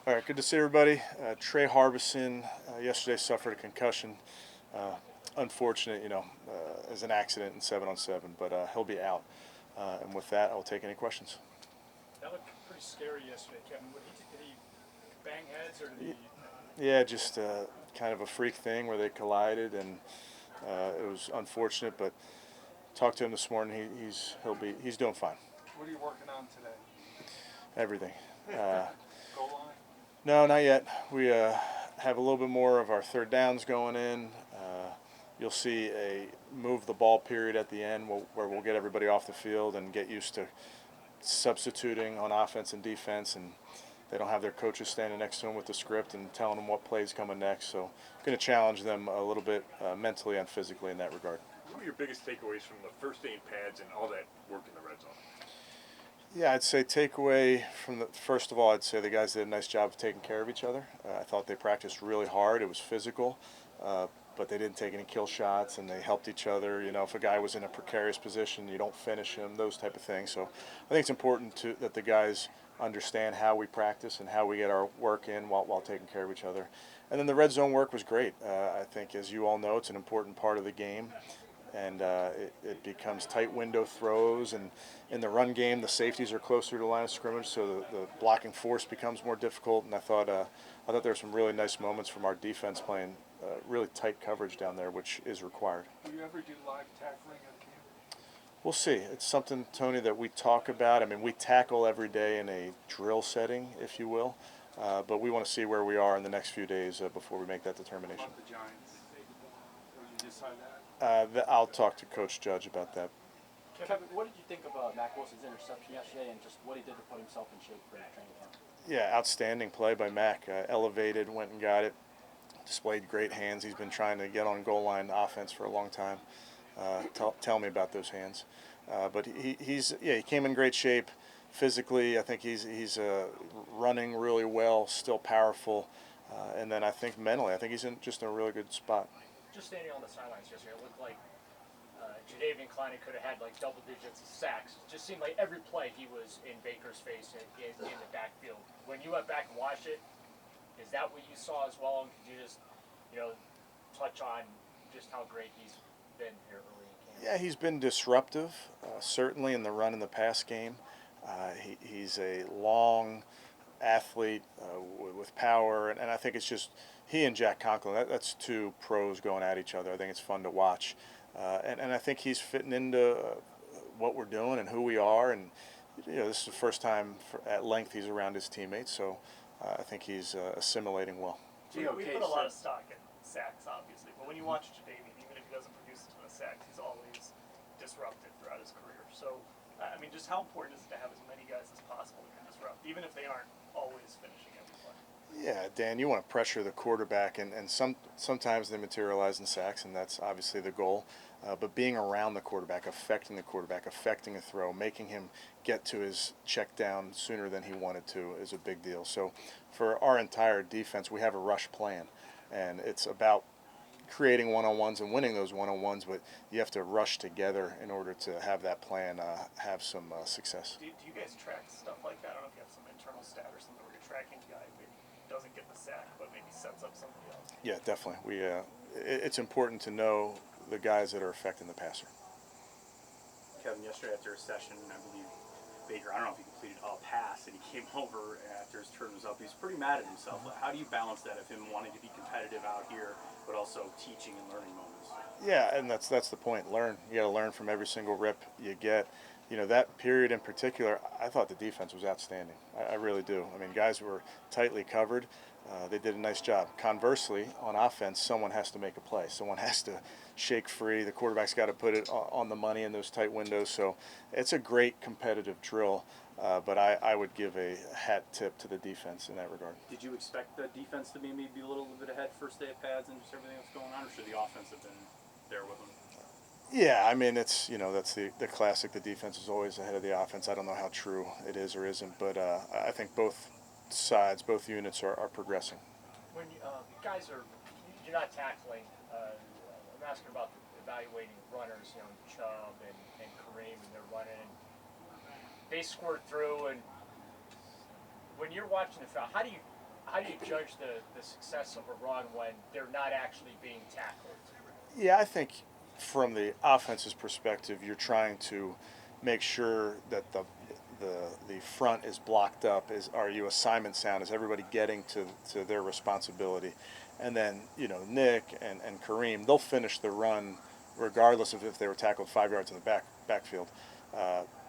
All right, good to see everybody. Trey Harbison yesterday suffered a concussion. Uh, Unfortunate, as an accident in 7-on-7, but he'll be out. And with that, I'll take any questions. That looked pretty scary yesterday, Kevin. Did he bang heads or did he? Yeah, just kind of a freak thing where they collided, and it was unfortunate. But talked to him this morning. He's doing fine. What are you working on today? Everything. Goal line. No, not yet. We have a little bit more of our third downs going in. You'll see a move the ball period at the end where we'll get everybody off the field and get used to substituting on offense and defense, and they don't have their coaches standing next to them with the script and telling them what play's coming next. So going to challenge them a little bit mentally and physically in that regard. What were your biggest takeaways from the first day in pads and all that work in the red zone? Yeah, I'd say takeaway from first of all, I'd say the guys did a nice job of taking care of each other. I thought they practiced really hard. It was physical, but they didn't take any kill shots, and they helped each other. If a guy was in a precarious position, you don't finish him, those type of things. So I think it's important that the guys understand how we practice and how we get our work in while taking care of each other. And then the red zone work was great. I think, as you all know, it's an important part of the game. And it becomes tight window throws, and in the run game, the safeties are closer to the line of scrimmage, so the blocking force becomes more difficult. And I thought there were some really nice moments from our defense playing really tight coverage down there, which is required. Do you ever do live tackling at camp? We'll see. It's something, Tony, that we talk about. I mean, we tackle every day in a drill setting, if you will, but we want to see where we are in the next few days before we make that determination. About the Giants, will you decide that? I'll talk to Coach Judge about that. Kevin, what did you think about Mack Wilson's interception yesterday and just what he did to put himself in shape for training camp? Yeah, outstanding play by Mack. Elevated, went and got it, displayed great hands. He's been trying to get on goal line offense for a long time. Tell me about those hands. But he came in great shape physically. I think he's running really well, still powerful, and then I think mentally, I think he's in a really good spot. Just standing on the sidelines yesterday, it looked like Donavan could have had like double digits of sacks. It just seemed like every play he was in Baker's face in the backfield. When you went back and watched it, is that what you saw as well? And could you just, touch on just how great he's been here early in camp? Yeah, he's been disruptive, certainly in the run and the pass game. He's a long athlete with power, and I think it's just he and Jack Conklin, that's two pros going at each other. I think it's fun to watch. And I think he's fitting into what we're doing and who we are. And, this is the first time at length he's around his teammates. So I think he's assimilating well. We put a lot of stock in sacks, obviously. But when you watch Donavan, even if he doesn't produce a ton of sacks, he's always disruptive throughout his career. So, just how important is it to have as many guys as possible who can disrupt, even if they aren't always finishing every play? Yeah, Dan, you want to pressure the quarterback, and sometimes they materialize in sacks, and that's obviously the goal. But being around the quarterback, affecting a throw, making him get to his check down sooner than he wanted to is a big deal. So for our entire defense, we have a rush plan, and it's about creating one-on-ones and winning those one-on-ones, but you have to rush together in order to have that plan have some success. Do you guys track stuff like that? I don't know if you have some internal stat or something where you're tracking a guy who maybe doesn't get the sack, but maybe sets up somebody else. Yeah, definitely. It's important to know the guys that are affecting the passer. Kevin, yesterday after a session, I believe Baker, I don't know if he completed a pass, and he came over after his turn was up. He was pretty mad at himself. How do you balance that of him wanting to be competitive out here, but also teaching and learning moments? Yeah, and that's the point. Learn. You got to learn from every single rip you get. That period in particular, I thought the defense was outstanding. I really do. I mean, guys were tightly covered. They did a nice job. Conversely, on offense, someone has to make a play. Someone has to shake free. The quarterback's got to put it on the money in those tight windows. So it's a great competitive drill, but I would give a hat tip to the defense in that regard. Did you expect the defense to be maybe a little bit ahead first day of pads and just everything that's going on, or should the offense have been there with them? Yeah, I mean, that's the classic. The defense is always ahead of the offense. I don't know how true it is or isn't, but I think both sides, both units are progressing. When you're not tackling, I'm asking about evaluating runners, Chubb and Kareem, and they're running. They squirt through, and when you're watching the film, how do you how do you judge the success of a run when they're not actually being tackled? Yeah, I think from the offense's perspective, you're trying to make sure that the front is blocked up. Are you assignment sound? Is everybody getting to their responsibility? And then Nick and Kareem, they'll finish the run regardless of if they were tackled 5 yards in the backfield.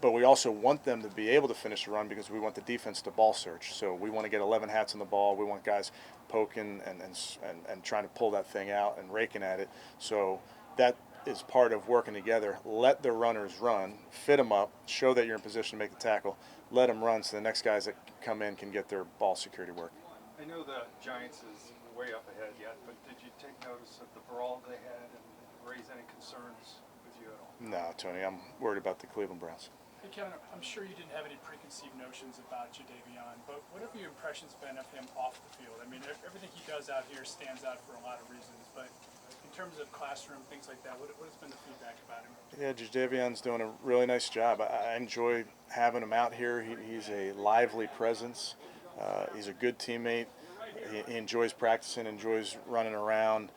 But we also want them to be able to finish the run because we want the defense to ball search. So we want to get 11 hats on the ball. We want guys poking and trying to pull that thing out and raking at it. So that is part of working together. Let the runners run, fit them up, show that you're in position to make the tackle, let them run so the next guys that come in can get their ball security work. I know the Giants is way up ahead yet, but did you take notice of the brawl they had and raise any concerns with you at all? No, Tony, I'm worried about the Cleveland Browns. Hey Kevin, I'm sure you didn't have any preconceived notions about Donavan, but what have your impressions been of him off the field? I mean, everything he does out here stands out for a lot of reasons, but in terms of classroom, things like that, what has been the feedback about him? Yeah, Jadavian's doing a really nice job. I enjoy having him out here. He's a lively presence. He's a good teammate. He enjoys practicing, enjoys running around.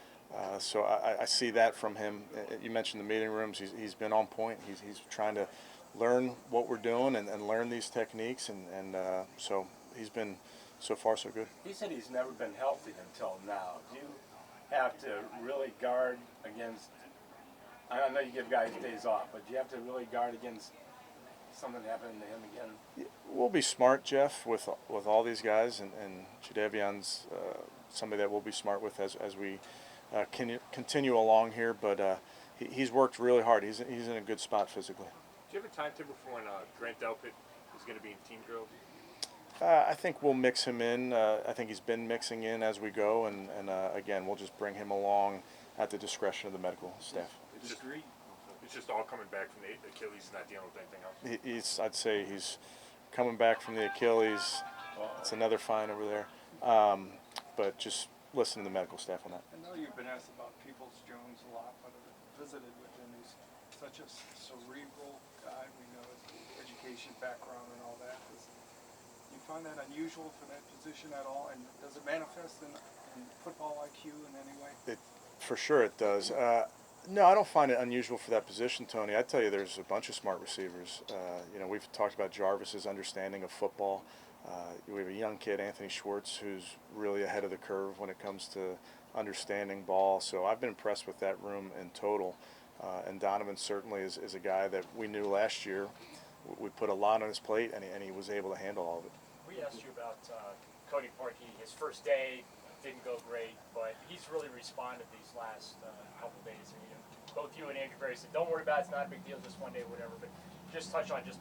So I see that from him. You mentioned the meeting rooms. He's been on point. He's trying to learn what we're doing and learn these techniques. And so he's been so far so good. He said he's never been healthy until now. Do you have to really guard against, I know you give guys days off, but do you have to really guard against something happening to him again? We'll be smart, Jeff, with all these guys, and Jadavian's somebody that we'll be smart with as we continue along here. But he's worked really hard. He's in a good spot physically. Do you have a timetable for when Grant Delpit is going to be in team drill? I think we'll mix him in. I think he's been mixing in as we go, and again, we'll just bring him along at the discretion of the medical staff. It's just all coming back from the Achilles, not dealing with anything else. I'd say he's coming back from the Achilles. It's another fine over there. But just listen to the medical staff on that. I know you've been asked about Peoples-Jones a lot, but I've visited with him. He's such a cerebral guy. We know his education background and all that. Do you find that unusual for that position at all? And does it manifest in football IQ in any way? For sure it does. No, I don't find it unusual for that position, Tony. I tell you, there's a bunch of smart receivers. We've talked about Jarvis's understanding of football. We have a young kid, Anthony Schwartz, who's really ahead of the curve when it comes to understanding ball. So I've been impressed with that room in total. And Donavan certainly is a guy that we knew last year. We put a lot on his plate, and he was able to handle all of it. We asked you about Cody Parkey. His first day didn't go great, but he's really responded these last couple days. I mean, both you and Andrew Berry said, don't worry about it, it's not a big deal, just one day, whatever. But just touch on just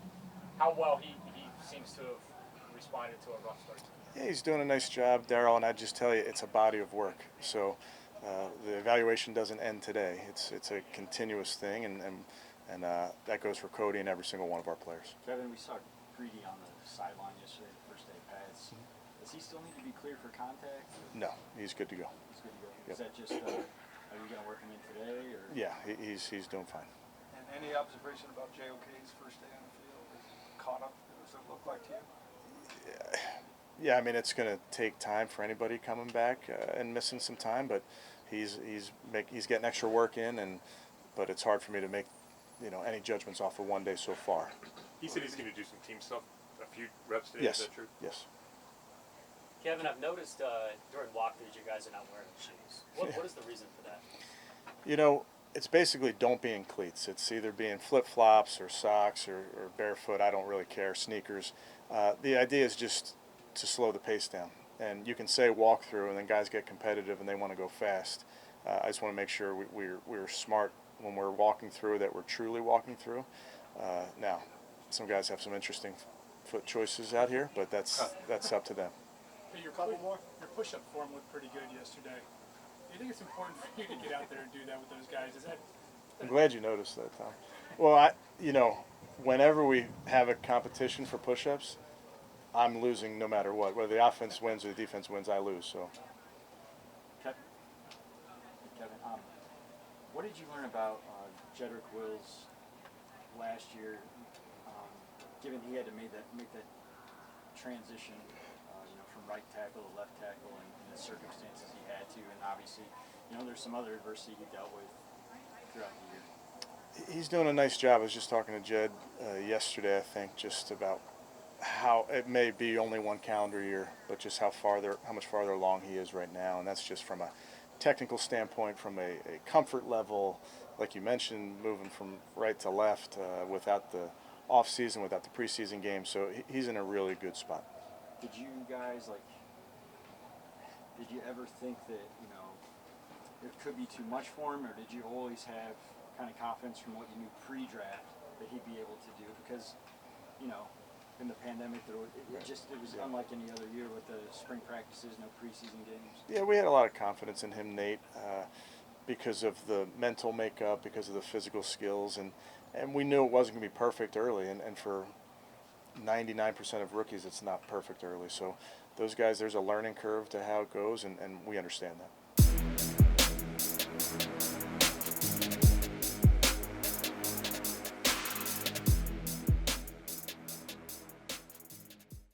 how well he seems to have responded to a rough start. Yeah, he's doing a nice job, Darryl, and I just tell you, it's a body of work. So the evaluation doesn't end today. It's a continuous thing, and that goes for Cody and every single one of our players. Kevin, we saw Greedy on the sideline yesterday, the first day pads. Does he still need to be cleared for contact? No, he's good to go. He's good to go. Yep. Is that just, are you going to work him in today? Or? Yeah, he's doing fine. And any observation about JOK's first day on the field? Is he caught up? What does it look like to you? Yeah, I mean, it's going to take time for anybody coming back and missing some time, but he's getting extra work in, but it's hard for me to make any judgments off of one day so far. He said he's going to do some team stuff, a few reps today. Yes. Is that true? Yes. Kevin, I've noticed during walkthroughs you guys are not wearing shoes. What is the reason for that? It's basically don't be in cleats. It's either being flip-flops or socks or barefoot. I don't really care, sneakers. The idea is just to slow the pace down. And you can say walk through, and then guys get competitive and they want to go fast. I just want to make sure we're smart when we're walking through, that we're truly walking through. Now, some guys have some interesting foot choices out here, but that's up to them. Hey, your push-up form looked pretty good yesterday. Do you think it's important for you to get out there and do that with those guys? I'm glad you noticed that, Tom. Well, whenever we have a competition for push-ups, I'm losing no matter what. Whether the offense wins or the defense wins, I lose. So. Kevin, what did you learn about Jedrick Wills last year, given he had to make that transition, from right tackle to left tackle in the circumstances he had to, and obviously, you know, there's some other adversity he dealt with throughout the year. He's doing a nice job. I was just talking to Jed yesterday, I think, just about how it may be only one calendar year, but just how much farther along he is right now, and that's just from a technical standpoint, from a comfort level, like you mentioned, moving from right to left without the off season, without the preseason game. So he's in a really good spot. Did you guys did you ever think that, you know, it could be too much for him, or did you always have kind of confidence from what you knew pre-draft that he'd be able to do? Because, you know, in the pandemic, it was unlike any other year with the spring practices, no preseason games. Yeah, we had a lot of confidence in him, Nate, because of the mental makeup, because of the physical skills, and we knew it wasn't going to be perfect early, and for 99% of rookies, it's not perfect early. So those guys, there's a learning curve to how it goes, and we understand that.